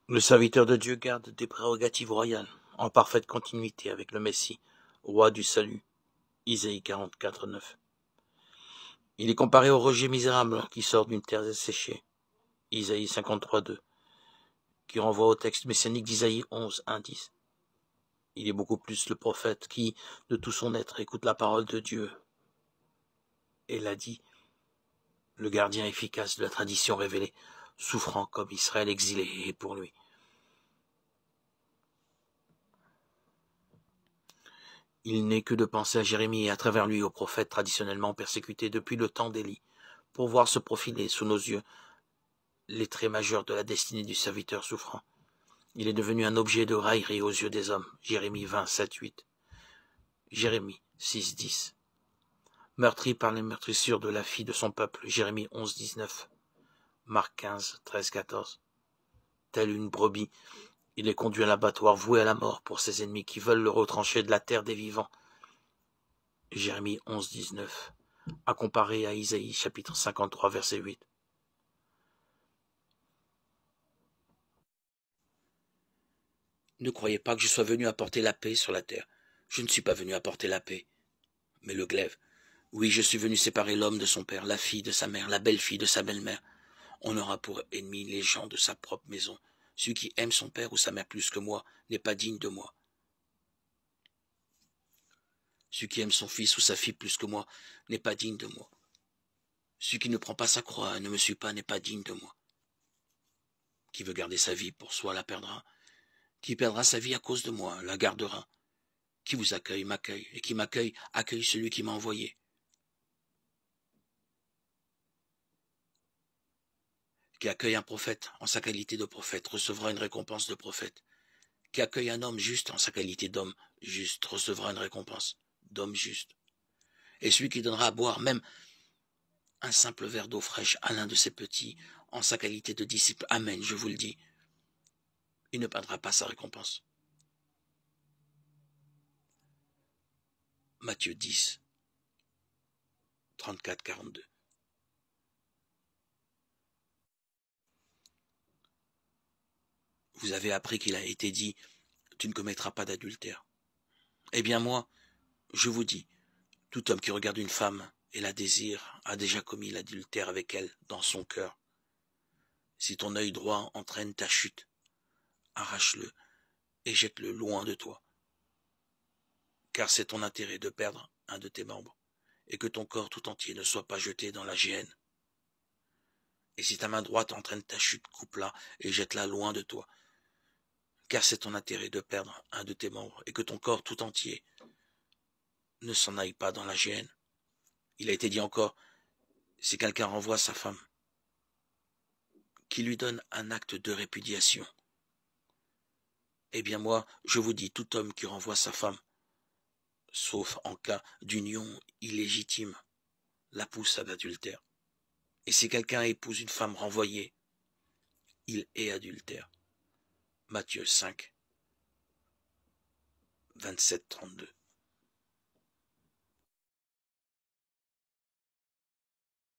Le serviteur de Dieu garde des prérogatives royales, en parfaite continuité avec le Messie, roi du salut. Isaïe 44, 9. Il est comparé au rejet misérable qui sort d'une terre desséchée. Isaïe 53, 2. Qui renvoie au texte messianique d'Isaïe 11, 1, 10. Il est beaucoup plus le prophète qui, de tout son être, écoute la parole de Dieu. Et l'a dit, le gardien efficace de la tradition révélée, souffrant comme Israël exilé est pour lui. Il n'est que de penser à Jérémie et à travers lui aux prophètes traditionnellement persécutés depuis le temps d'Élie, pour voir se profiler sous nos yeux les traits majeurs de la destinée du serviteur souffrant. Il est devenu un objet de raillerie aux yeux des hommes. Jérémie 20, 7, 8. Jérémie 6, 10. Meurtri par les meurtrissures de la fille de son peuple. Jérémie 11, 19. Marc 15, 13, 14. Tel une brebis, il est conduit à l'abattoir, voué à la mort pour ses ennemis qui veulent le retrancher de la terre des vivants. Jérémie 11, 19. À comparer à Isaïe chapitre 53, verset 8. Ne croyez pas que je sois venu apporter la paix sur la terre. Je ne suis pas venu apporter la paix, mais le glaive. Oui, je suis venu séparer l'homme de son père, la fille de sa mère, la belle-fille de sa belle-mère. On aura pour ennemis les gens de sa propre maison. Celui qui aime son père ou sa mère plus que moi n'est pas digne de moi. Celui qui aime son fils ou sa fille plus que moi n'est pas digne de moi. Celui qui ne prend pas sa croix et ne me suit pas n'est pas digne de moi. Qui veut garder sa vie pour soi la perdra. Qui perdra sa vie à cause de moi la gardera. Qui vous accueille m'accueille, et qui m'accueille accueille celui qui m'a envoyé. Qui accueille un prophète en sa qualité de prophète recevra une récompense de prophète. Qui accueille un homme juste en sa qualité d'homme juste recevra une récompense d'homme juste. Et celui qui donnera à boire même un simple verre d'eau fraîche à l'un de ses petits en sa qualité de disciple, amen, je vous le dis, il ne perdra pas sa récompense. Matthieu 10, 34, 42. Vous avez appris qu'il a été dit, tu ne commettras pas d'adultère. Eh bien moi, je vous dis, tout homme qui regarde une femme et la désire a déjà commis l'adultère avec elle dans son cœur. Si ton œil droit entraîne ta chute, arrache-le et jette-le loin de toi. Car c'est ton intérêt de perdre un de tes membres, et que ton corps tout entier ne soit pas jeté dans la géhenne. Et si ta main droite entraîne ta chute, coupe-la et jette-la loin de toi. Car c'est ton intérêt de perdre un de tes membres, et que ton corps tout entier ne s'en aille pas dans la géhenne. Il a été dit encore, si quelqu'un renvoie sa femme, qui lui donne un acte de répudiation. Eh bien moi, je vous dis, tout homme qui renvoie sa femme, sauf en cas d'union illégitime, la pousse à l'adultère. Et si quelqu'un épouse une femme renvoyée, il est adultère. Matthieu 5, 27, 32.